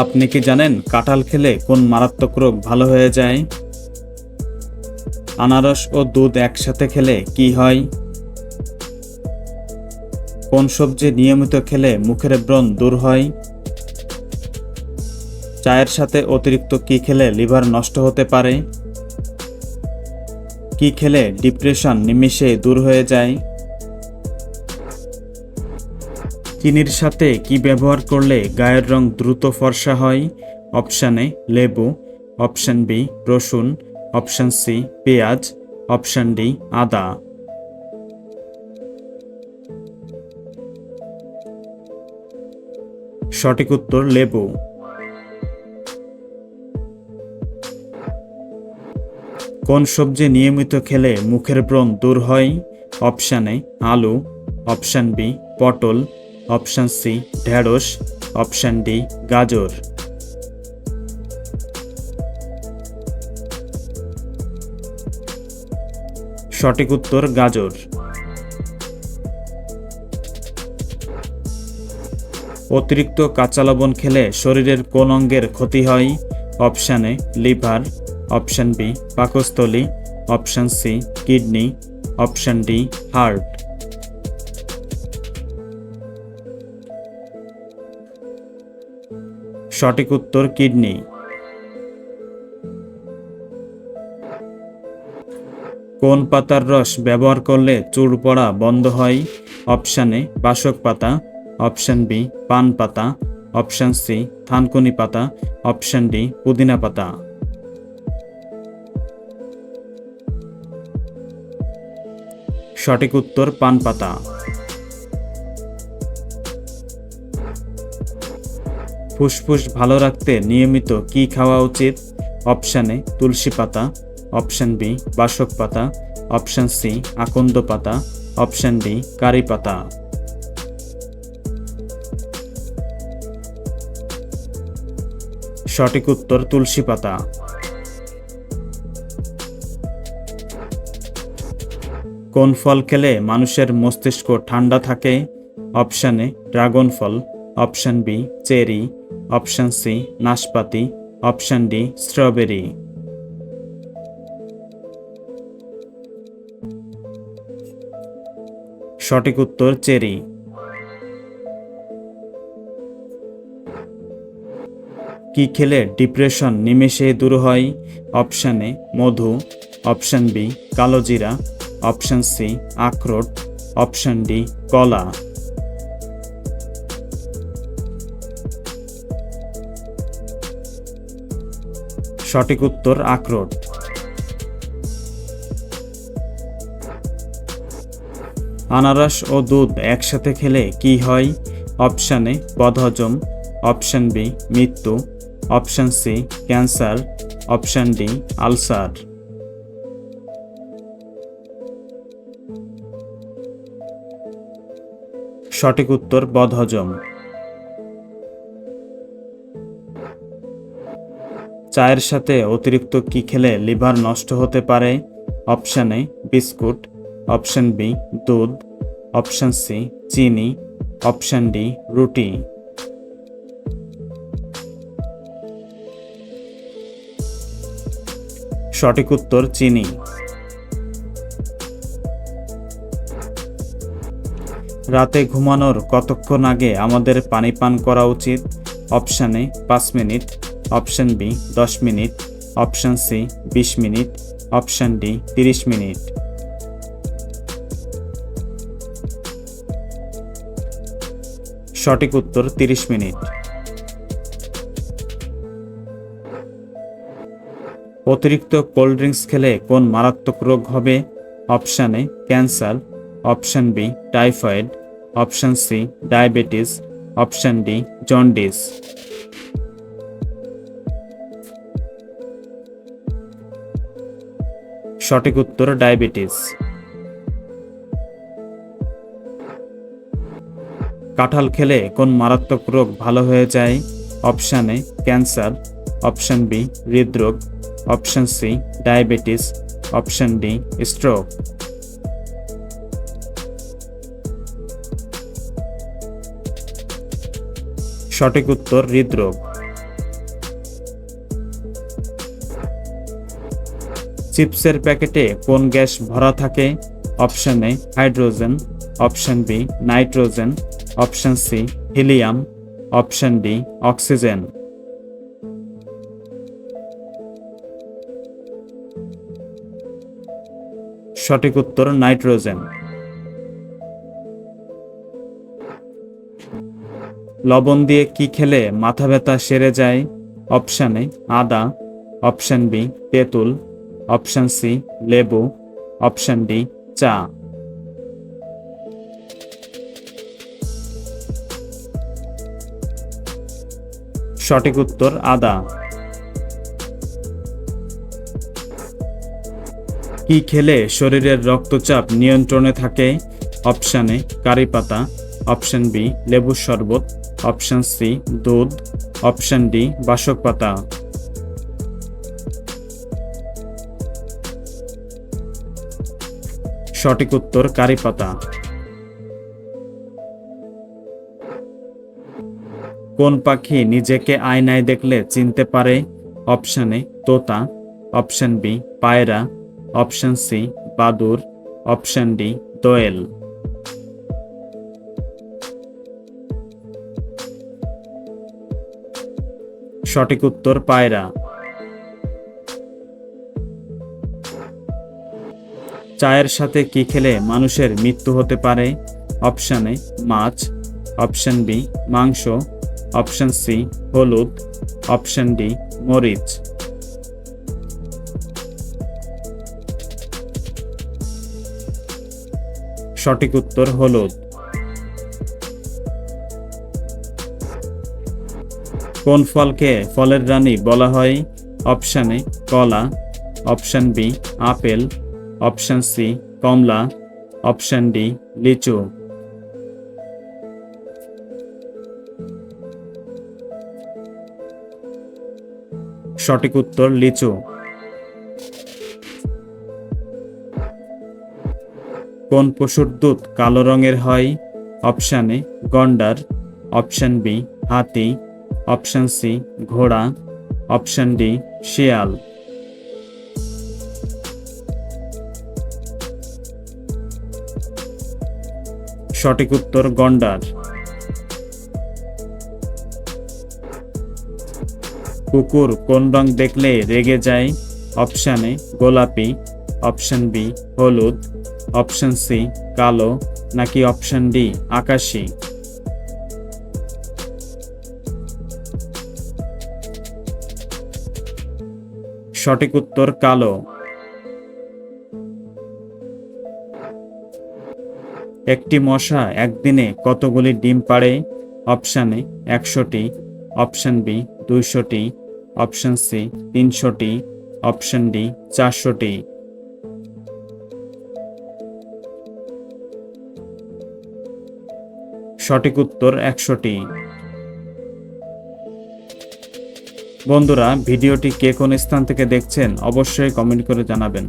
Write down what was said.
আপনি কি জানেন কাঁঠাল খেলে কোন মারাত্মক রোগ ভালো হয়ে যায়? আনারস ও দুধ একসাথে খেলে কি হয়? কোন সবজি নিয়মিত খেলে মুখের ব্রণ দূর হয়? চায়ের সাথে অতিরিক্ত কি খেলে লিভার নষ্ট হতে পারে? কি খেলে ডিপ্রেশন নিমেষে দূর হয়ে যায়? চিনির সাথে কি ব্যবহার করলে গায়ের রং দ্রুত ফর্সা হয়? অপশান এ লেবু, অপশান বি রসুন, অপশান সি পেঁয়াজ, অপশান ডি আদা। সঠিক উত্তর লেবু। কোন সবজি নিয়মিত খেলে মুখের ব্রণ দূর হয়? অপশান এ আলু, অপশান বি পটল, অপশান সি ঢেঁড়স, অপশান ডি গাজর। সঠিক উত্তর গাজর। অতিরিক্ত কাঁচা লবণ খেলে শরীরের কোন অঙ্গের ক্ষতি হয়? Option A liver, option B পাকস্থলী, option C kidney, option D heart. সঠিক উত্তর কিডনি। কোন পাতার রস ব্যবহার করলে চুল পড়া বন্ধ হয়? অপশান এ বাসক পাতা, অপশান বি পান পাতা, অপশান সি থানকুনি পাতা, অপশান ডি পুদিনা পাতা। সঠিক উত্তর পান পাতা। ফুসফুস ভালো রাখতে নিয়মিত কি খাওয়া উচিত? অপশান এ তুলসী পাতা, অপশান বি বাসক পাতা, অপশান সি আকন্দ পাতা, অপশান ডি কারি পাতা। সঠিক উত্তর তুলসী পাতা। কোন ফল খেলে মানুষের মস্তিষ্ক ঠান্ডা থাকে? অপশান এ ড্রাগন ফল, option B cherry, option C নাশপাতি, অপশান ডি স্ট্রবেরি। সঠিক উত্তর চেরি। কি খেলে ডিপ্রেশন নিমেষে দূর হয়? অপশান এ মধু, অপশান বি কালোজিরা, অপশান সি আখরোট, অপশান ডি কলা। সঠিক উত্তর আখরোট। আনারস ও দুধ একসাথে খেলে কি হয়? অপশান এ বদহজম, অপশান বি মৃত্যু, option C cancer, option D ulcer. সঠিক উত্তর বদহজম। চায়ের সাথে অতিরিক্ত কি খেলে লিভার নষ্ট হতে পারে? Option A biscuit, option B দুধ, অপশান সি চিনি, অপশান ডি রুটি। সঠিক উত্তর চিনি। রাতে ঘুমানোর কতক্ষণ আগে আমাদের পানি পান করা উচিত? Option A 5 minute, option B 10 minute, option C 20 minute, option D 30 minute. সঠিক উত্তর 30 মিনিট। অতিরিক্ত কোল্ড ড্রিঙ্কস খেলে কোন মারাত্মক রোগ হবে? Option A cancer, option B typhoid, option C diabetes, option D jaundice. সঠিক উত্তর ডায়াবেটিস। কাঁঠাল খেলে কোন মারাত্মক রোগ ভালো হয়ে যায়? Option A cancer, option B হৃদরোগ, option C diabetes, option D stroke. সঠিক উত্তর হৃদরোগ। চিপসের প্যাকেটে কোন গ্যাস ভরা থাকে? Option A hydrogen, option B nitrogen, option C helium, option D oxygen. সঠিক উত্তর নাইট্রোজেন। লবণ দিয়ে কি খেলে মাথা ব্যথা সেরে যায়? অপশন এ আদা, অপশন বি তেঁতুল, অপশন সি লেবু, অপশন ডি চা। সঠিক উত্তর আদা। কি খেলে শরীরের রক্তচাপ নিয়ন্ত্রণে থাকে? অপশন এ কারি পাতা, অপশন বি লেবুর শরবত, অপশন সি দুধ, অপশন ডি বাসক পাতা। সঠিক উত্তর কারি পাতা। কোন পাখি নিজেকে আয়নায় দেখলে চিনতে পারে? অপশন এ তোতা, অপশন বি পায়রা, অপশন সি বাদুড়, অপশন ডি দোয়েল। সঠিক উত্তর পায়রা। চায়ের সাথে কি খেলে মানুষের মৃত্যু হতে পারে? অপশন এ মাছ, অপশন বি মাংস, অপশন সি হলুদ, অপশন ডি মরিচ। সঠিক উত্তর হলুদ। কোন ফলকে ফলের রানী বলা হয়? অপশন এ কলা, option B apple, option C কমলা, অপশন ডি লিচু। সঠিক উত্তর লিচু। কোন পশুর দুধ কালো রঙের হয়? অপশন এ গন্ডার, অপশন বি হাতি, অপশন সি ঘোড়া, অপশন ডি শিয়াল। সঠিক উত্তর গন্ডার। কুকুর কোন রং দেখলে রেগে যায়? অপশন এ গোলাপি, অপশন বি হলুদ, অপশন সি কালো, নাকি অপশন ডি আকাশী। সঠিক উত্তর কালো। একটি মশা একদিনে কতগুলি ডিম পাড়ে? অপশন এ 100টি, অপশন বি 200টি, অপশন সি 300টি, অপশন ডি 400টি। সঠিক উত্তর 100টি। বন্ধুরা, ভিডিওটি কে কোন স্থান থেকে দেখছেন অবশ্যই কমেন্ট করে জানাবেন।